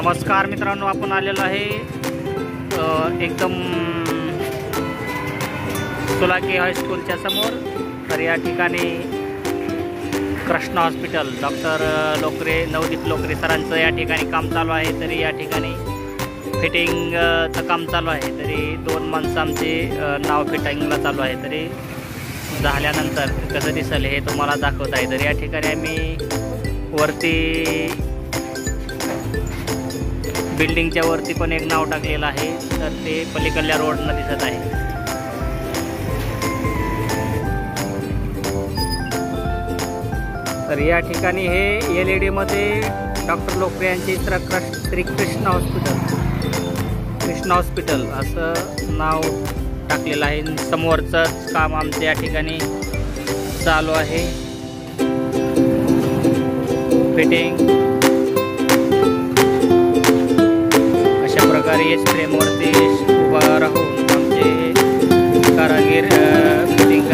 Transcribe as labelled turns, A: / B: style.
A: नमस्कार मित्रांनो, आपण आलेलो आहे एकदम सोलाकी हायस्कूलच्या समोर। तर या ठिकाणी कृष्णा हॉस्पिटल डॉक्टर लोकरे नवदीप लोकरे सरांचं या ठिकाणी काम चालू आहे। तरी या ठिकाणी फिटिंगचं काम चालू आहे। तरी 2 माणसं आमचे नाव फिटिंगला चालू आहे। तरी झाल्यानंतर कसं दिसेल हे तुम्हाला दाखवत आहे। तर या ठिकाणी आम्ही वरती बिल्डिंगच्या वरती पण एक नाव टाकलेलं आहे। तर ते पलीकडल्या रोडनं दिसत आहे। तर या ठिकाणी हे LED मध्ये डॉक्टर लोकरे यांचे श्री कृष्णा हॉस्पिटल असं नाव टाकलेलं आहे। समोरचं काम आमचं या ठिकाणी चालू आहे। फिटिंग अशा प्रकारे एस फ्रेमवरती उभा राहून आमचे कारागीर फिटिंग